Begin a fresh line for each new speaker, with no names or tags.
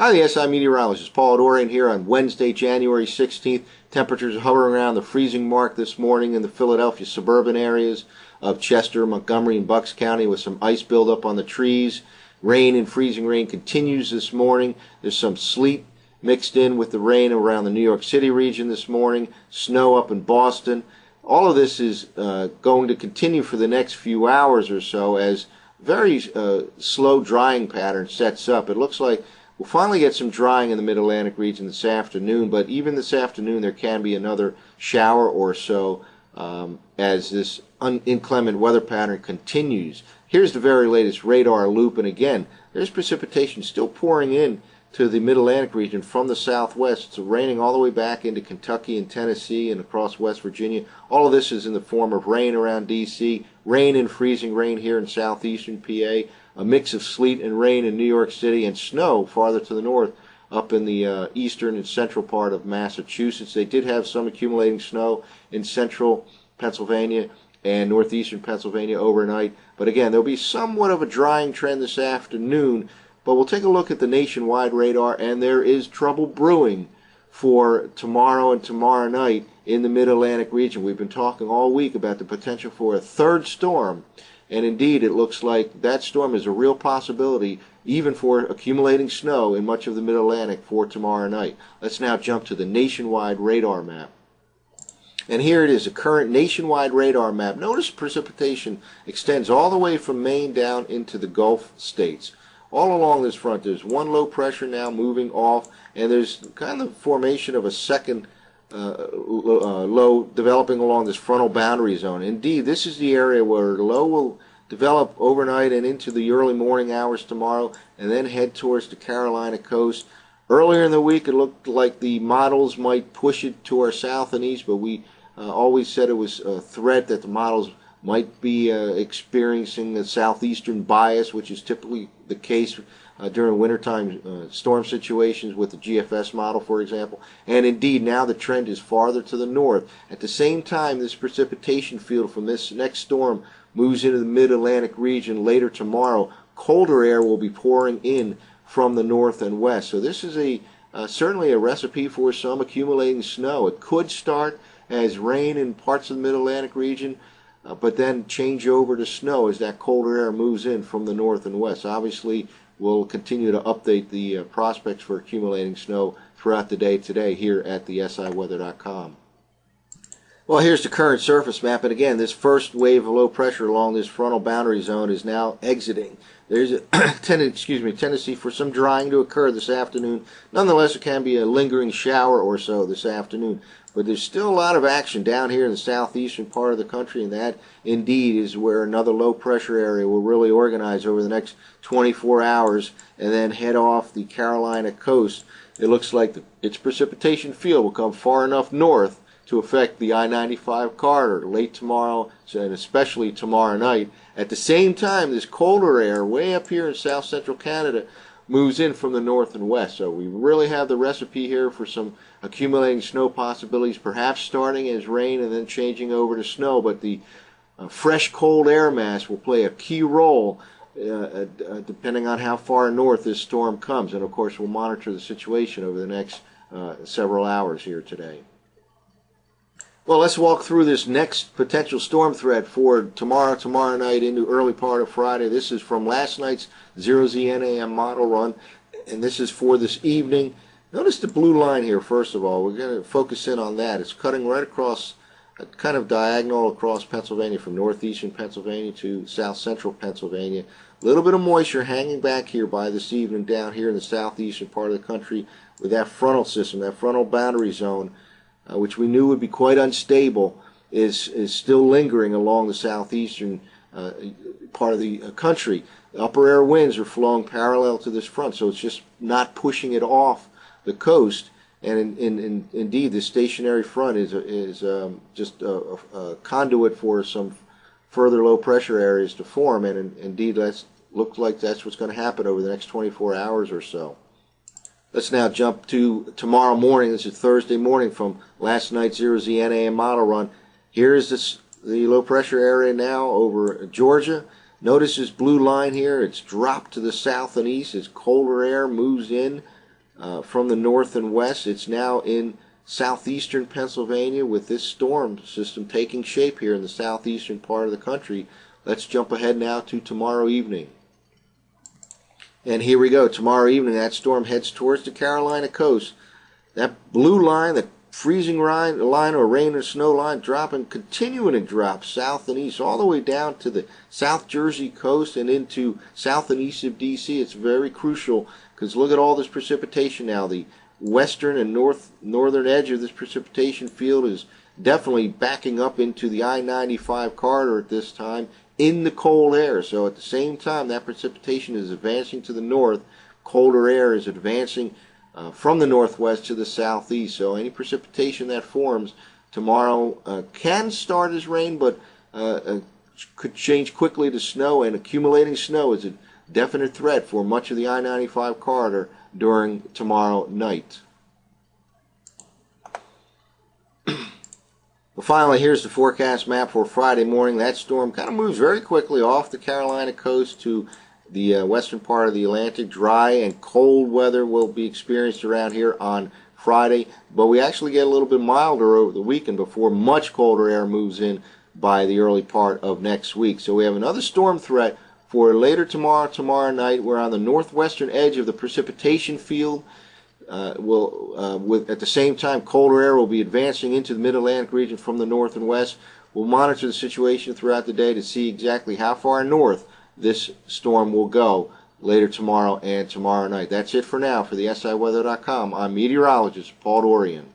Hi, the SI meteorologist Paul Dorian here on Wednesday, January 16th. Temperatures are hovering around the freezing mark this morning in the Philadelphia suburban areas of Chester, Montgomery, and Bucks County with some ice buildup on the trees. Rain and freezing rain continues this morning. There's some sleet mixed in with the rain around the New York City region this morning. Snow up in Boston. All of this is going to continue for the next few hours or so as very slow drying pattern sets up. It looks like we'll finally get some drying in the mid-Atlantic region this afternoon, but even this afternoon there can be another shower or so as this inclement weather pattern continues. Here's the very latest radar loop, and again, there's precipitation still pouring in to the mid-Atlantic region from the southwest. It's raining all the way back into Kentucky and Tennessee and across West Virginia. All of this is in the form of rain around D.C., rain and freezing rain here in southeastern PA, a mix of sleet and rain in New York City, and snow farther to the north up in the eastern and central part of Massachusetts. They did have some accumulating snow in central Pennsylvania and northeastern Pennsylvania overnight. But again, there'll be somewhat of a drying trend this afternoon. But we'll take a look at the nationwide radar, and there is trouble brewing for tomorrow and tomorrow night in the mid-Atlantic region. We've been talking all week about the potential for a third storm. And indeed, it looks like that storm is a real possibility, even for accumulating snow in much of the mid-Atlantic for tomorrow night. Let's now jump to the nationwide radar map. And here it is, a current nationwide radar map. Notice precipitation extends all the way from Maine down into the Gulf states. All along this front, there's one low pressure now moving off, and there's kind of formation of a second low developing along this frontal boundary zone. Indeed, this is the area where the low will develop overnight and into the early morning hours tomorrow, and then head towards the Carolina coast. Earlier in the week, it looked like the models might push it to our south and east, but we always said it was a threat that the models might be experiencing a southeastern bias, which is typically the case during wintertime storm situations with the GFS model, for example. And indeed, now the trend is farther to the north. At the same time, this precipitation field from this next storm moves into the mid-Atlantic region later tomorrow. Colder air will be pouring in from the north and west. So this is certainly a recipe for some accumulating snow. It could start as rain in parts of the mid-Atlantic region, but then change over to snow as that colder air moves in from the north and west. Obviously, we'll continue to update the prospects for accumulating snow throughout the day today here at the SIweather.com. Well, here's the current surface map, and again, this first wave of low pressure along this frontal boundary zone is now exiting. There's a tendency for some drying to occur this afternoon. Nonetheless, it can be a lingering shower or so this afternoon. But there's still a lot of action down here in the southeastern part of the country, and that indeed is where another low pressure area will really organize over the next 24 hours and then head off the Carolina coast. It looks like its precipitation field will come far enough north to affect the I-95 corridor late tomorrow and especially tomorrow night. At the same time, this colder air way up here in south central Canada moves in from the north and west. So we really have the recipe here for some accumulating snow possibilities, perhaps starting as rain and then changing over to snow. But the fresh cold air mass will play a key role depending on how far north this storm comes. And of course, we'll monitor the situation over the next several hours here today. Well, let's walk through this next potential storm threat for tomorrow night into early part of Friday. This is from last night's 0ZNAM model run, and this is for this evening. Notice the blue line here, first of all. We're going to focus in on that. It's cutting right across, kind of diagonal across Pennsylvania, from northeastern Pennsylvania to south central Pennsylvania. A little bit of moisture hanging back here by this evening down here in the southeastern part of the country with that frontal system, that frontal boundary zone, which we knew would be quite unstable, is still lingering along the southeastern part of the country. The upper air winds are flowing parallel to this front, so it's just not pushing it off the coast. And indeed, this stationary front is just a conduit for some further low pressure areas to form, and indeed, looks like that's what's going to happen over the next 24 hours or so. Let's now jump to tomorrow morning. This is Thursday morning from last night's 0ZNAM model run. Here is the low pressure area now over Georgia. Notice this blue line here. It's dropped to the south and east as colder air moves in from the north and west. It's now in southeastern Pennsylvania with this storm system taking shape here in the southeastern part of the country. Let's jump ahead now to tomorrow evening. And here we go. Tomorrow evening, that storm heads towards the Carolina coast. That blue line, the freezing line or rain or snow line, continuing to drop south and east all the way down to the South Jersey coast and into south and east of D.C. It's very crucial because look at all this precipitation now. The western and northern edge of this precipitation field is definitely backing up into the I-95 corridor at this time in the cold air. So at the same time that precipitation is advancing to the north, colder air is advancing from the northwest to the southeast. So any precipitation that forms tomorrow can start as rain, but could change quickly to snow, and accumulating snow is a definite threat for much of the I-95 corridor during tomorrow night. Well, finally, here's the forecast map for Friday morning. That storm kind of moves very quickly off the Carolina coast to the western part of the Atlantic. Dry and cold weather will be experienced around here on Friday, but we actually get a little bit milder over the weekend before much colder air moves in by the early part of next week. So we have another storm threat for later tomorrow night. We're on the northwestern edge of the precipitation field. At the same time, colder air will be advancing into the mid-Atlantic region from the north and west. We'll monitor the situation throughout the day to see exactly how far north this storm will go later tomorrow and tomorrow night. That's it for now. For the SIWeather.com, I'm meteorologist Paul Dorian.